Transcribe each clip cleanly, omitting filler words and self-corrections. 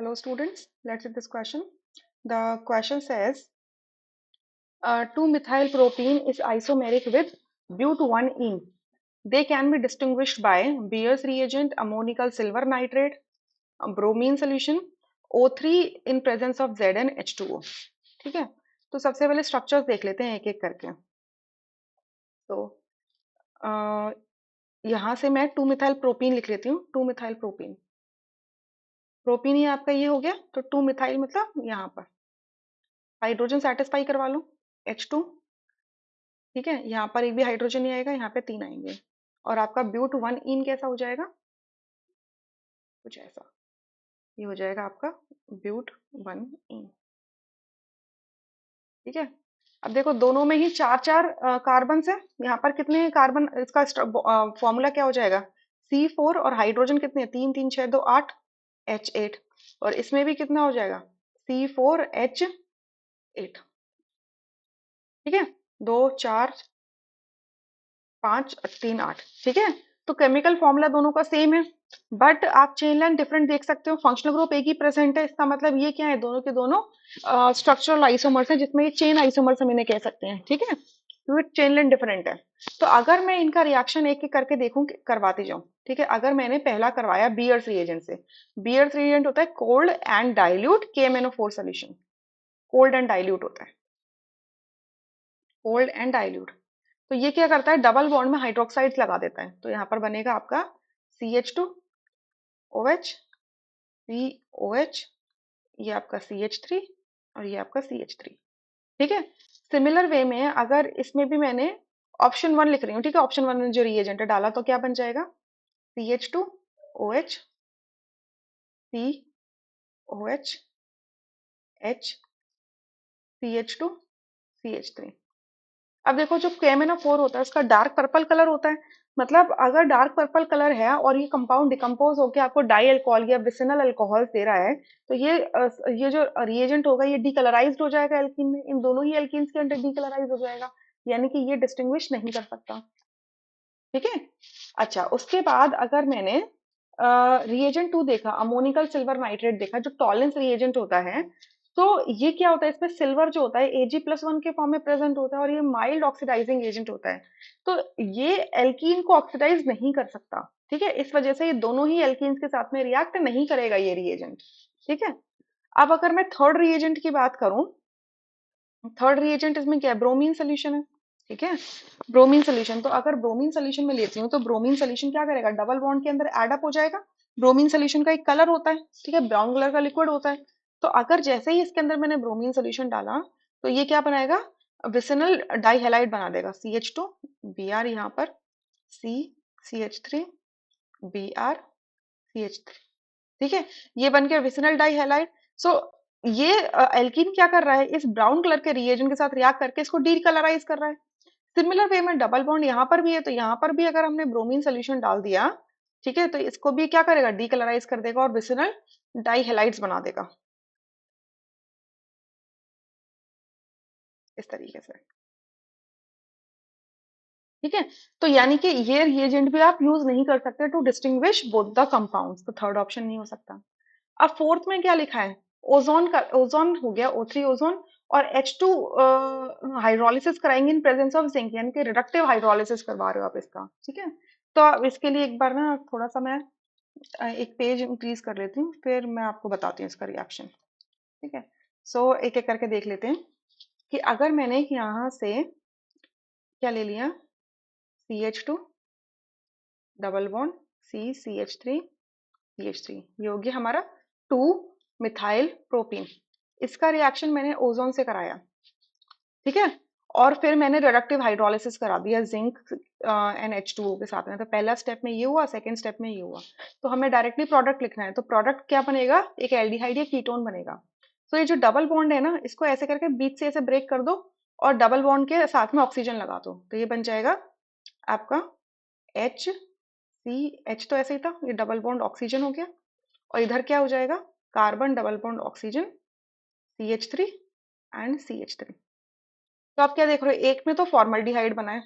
Hello students, let's see this question. The question says 2-methyl propene is isomeric with but1-ene. They can be distinguished by Beer's reagent, ammonical silver nitrate, bromine solution, O3 in presence of ZnH2O. ठीक है, तो सबसे पहले structures देख लेते हैं एक एक करके. तो यहाँ से मैं 2-मिथाइल प्रोपीन लिख लेती हूँ. 2-मिथाइल प्रोपीन, प्रोपीन ही आपका ये हो गया. तो 2-मिथाइल मतलब यहाँ पर हाइड्रोजन सेटिस्फाई करवा लो H2. ठीक है, यहाँ पर एक भी हाइड्रोजन नहीं आएगा, यहाँ पे 3 आएंगे. और आपका but1-ene कैसा हो जाएगा, कुछ ऐसा. ये हो जाएगा आपका but1-ene. ठीक है, अब देखो दोनों में ही 4-4 कार्बन है. यहाँ पर कितने कार्बन, इसका फॉर्मूला क्या हो जाएगा, C4. और हाइड्रोजन कितने, 3 3 6 2 8 H8. और इसमें भी कितना हो जाएगा, C4H8. ठीक है, 2 4 5 3 8. ठीक है, तो केमिकल फॉर्मूला दोनों का सेम है, बट आप चेन लाइन डिफरेंट देख सकते हो. फंक्शनल ग्रुप एक ही प्रेजेंट है, इसका मतलब ये क्या है, दोनों के दोनों स्ट्रक्चरल आइसोमर्स हैं, जिसमें ये चेन आइसोमर्स हम इन्हें कह सकते हैं. ठीक है, क्योंकि चेन लाइन डिफरेंट है. तो अगर मैं इनका रिएक्शन एक एक करके देखूं, करवाती जाऊं. ठीक है, अगर मैंने पहला करवाया बीयर्स रिएजेंट से. बीयर्स रिएजेंट होता है cold and dilute KMnO4 solution. Cold and dilute होता है, कोल्ड एंड डाइल्यूट. तो ये क्या करता है, डबल बॉन्ड में हाइड्रोक्साइड्स लगा देता है. तो यहाँ पर बनेगा आपका CH2OH, COH, ये आपका CH3 और ये आपका CH3. ठीक है, सिमिलर वे में अगर इसमें भी मैंने ऑप्शन 1 लिख रही हूँ. ठीक है, ऑप्शन 1 में जो रिएजेंट है डाला, तो क्या बन जाएगा, CH2OH, COH, H, CH2, CH3. अब देखो जो KMnO4 होता है, उसका डार्क पर्पल कलर होता है. मतलब अगर डार्क पर्पल कलर है और ये कंपाउंड डिकम्पोज होकर आपको डाई अल्कोहल या विसिनल अल्कोहल दे रहा है, तो ये जो रिएजेंट होगा ये डीकलराइज्ड हो जाएगा एल्कीन में. इन दोनों ही एल्कीन्स के अंदर डीकलराइज हो जाएगा, यानी कि ये डिस्टिंग्विश नहीं कर सकता. ठीक है, अच्छा उसके बाद अगर मैंने रिएजेंट 2 देखा, अमोनिकल सिल्वर नाइट्रेट देखा, जो टॉलेंस रिएजेंट होता है, तो ये क्या होता है, इसमें सिल्वर जो होता है Ag+1 के फॉर्म में प्रेजेंट होता है, और ये माइल्ड ऑक्सीडाइजिंग एजेंट होता है. तो ये एल्कीन को ऑक्सीडाइज नहीं कर सकता. ठीक है, इस वजह से ये दोनों ही एल्कीन्स के साथ में रिएक्ट नहीं करेगा ये रिएजेंट. ठीक है, अब अगर मैं थर्ड रिएजेंट की बात करूं, थर्ड रिएजेंट इसमें क्या है, ब्रोमीन सोल्यूशन है. ठीक है, ब्रोमीन सोल्यूशन. तो अगर ब्रोमीन सोल्यूशन में लेती हूँ, तो ब्रोमीन सोल्यूशन क्या करेगा, डबल बॉन्ड के अंदर एड अप हो जाएगा. ब्रोमीन सोल्यूशन का एक कलर होता है, ठीक है, ब्राउन कलर का लिक्विड होता है. तो अगर जैसे ही इसके अंदर मैंने ब्रोमीन सोल्यूशन डाला, तो ये क्या बनाएगा, विसिनल डाइहैलाइड बना देगा. CH2 Br, यहाँ पर C, CH3 Br, CH3. ठीक है, ये बन गया विसिनल डाइहैलाइड. सो ये एल्कीन क्या कर रहा है, इस ब्राउन कलर के रिएजेंट के साथ रिएक्ट करके इसको डीकलराइज कर रहा है. सिमिलर वे में डबल बॉन्ड यहाँ पर भी है, तो यहाँ पर भी अगर हमने ब्रोमीन सोल्यूशन डाल दिया, ठीक है, तो इसको भी क्या करेगा, डीकलराइज कर देगा और विसिनल डाइहैलाइड्स बना देगा इस तरीके से. ठीक है, तो यानी कि ये रिएजेंट भी आप यूज नहीं कर सकते to distinguish both the compounds. तो थर्ड ऑप्शन नहीं हो सकता. अब फोर्थ में क्या लिखा है, ओजोन का, ओजोन हो गया O3 ओजोन, और H2 हाइड्रोलिसिस कराएंगे इन प्रेजेंस ऑफ जिंक, यानी कि रिडक्टिव हाइड्रोलिसिस करवा रहे हो आप इसका. ठीक है, तो अब इसके लिए एक बार ना थोड़ा सा मैं एक पेज इंक्रीज कर लेती हूँ, फिर मैं आपको बताती हूँ इसका रिएक्शन. ठीक है, सो एक एक करके देख लेते हैं कि अगर मैंने यहाँ से क्या ले लिया, CH2 double bond C, CH3, CH3, ये हो गया हमारा 2-मिथाइल प्रोपीन. इसका रिएक्शन मैंने ओजोन से कराया. ठीक है, और फिर मैंने रिडक्टिव हाइड्रोलिसिस करा दिया जिंक NH2O के साथ में. तो पहला स्टेप में ये हुआ, सेकंड स्टेप में ये हुआ. तो हमें डायरेक्टली प्रोडक्ट लिखना है, तो प्रोडक्ट क्या बनेगा, एक एल्डिहाइड या कीटोन बनेगा. तो ये जो डबल बॉन्ड है ना, इसको ऐसे करके बीच से ऐसे ब्रेक कर दो और डबल बॉन्ड के साथ में ऑक्सीजन लगा दो, तो ये बन जाएगा आपका HCH. तो ऐसे ही था, ये डबल बॉन्ड ऑक्सीजन हो गया, और इधर क्या हो जाएगा, carbon double bond oxygen CH3 and CH3. तो आप क्या देख रहे हो, एक में तो फॉर्मल्डिहाइड बना है,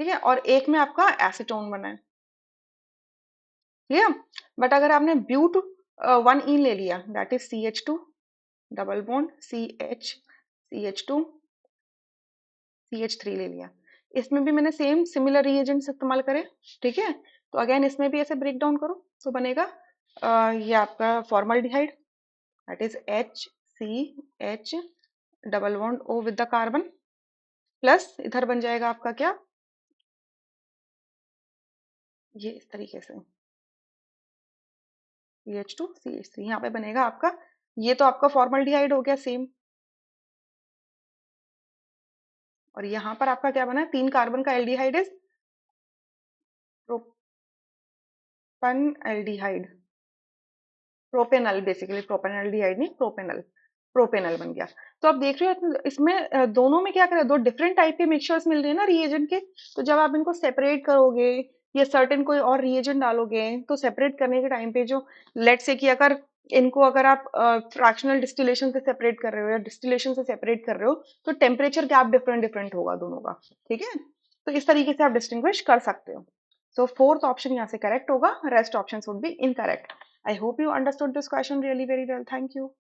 ठीक है, और एक में आपका एसीटोन बना है. क्लियर। बट अगर आपने ब्यूट 1 इन ले लिया, that is CH2 double bond CH2 CH3 ले लिया, इसमें भी मैंने सेम सिमिलर रिएजेंट्स इस्तेमाल करे, ठीक है। तो अगेन इसमें भी ऐसे ब्रेक डाउन करो तो बनेगा ये आपका formaldehyde, that is HCH double bond O with the carbon, plus इधर बन जाएगा आपका क्या, ये इस तरीके से CH2 CH3 यहाँ पे बनेगा आपका, ये तो आपका फॉर्मल्डिहाइड हो गया सेम, और यहाँ पर आपका क्या बना, 3 कार्बन का aldehyde is propane aldehyde, propanal, basically propanaldehyde नहीं, प्रोपेनल, प्रोपेनल बन गया। तो आप देख रहे हो इसमें दोनों में क्या कर रहे हैं, दो डिफरेंट टाइप के मिक्सचर्स मिल रहे हैं ना रिएजेंट के। तो जब आप इनको सेपरेट करोगे या सर्टेन कोई और रिएजेंट डालोगे, तो सेपरेट करने के टाइम पे जो, लेट से कि अगर इनको अगर आप फ्रैक्शनल डिस्टिलेशन से सेपरेट कर रहे हो या डिस्टिलेशन से सेपरेट कर रहे हो, तो टेम्परेचर गैप डिफरेंट डिफरेंट होगा दोनों का, ठीक है। तो इस तरीके से आप डिस्टिंग्विश कर सकते हो। सो फोर्थ ऑप्शन यहाँ से करेक्ट होगा, rest options would be incorrect. I hope you understood this question really very well. Thank you.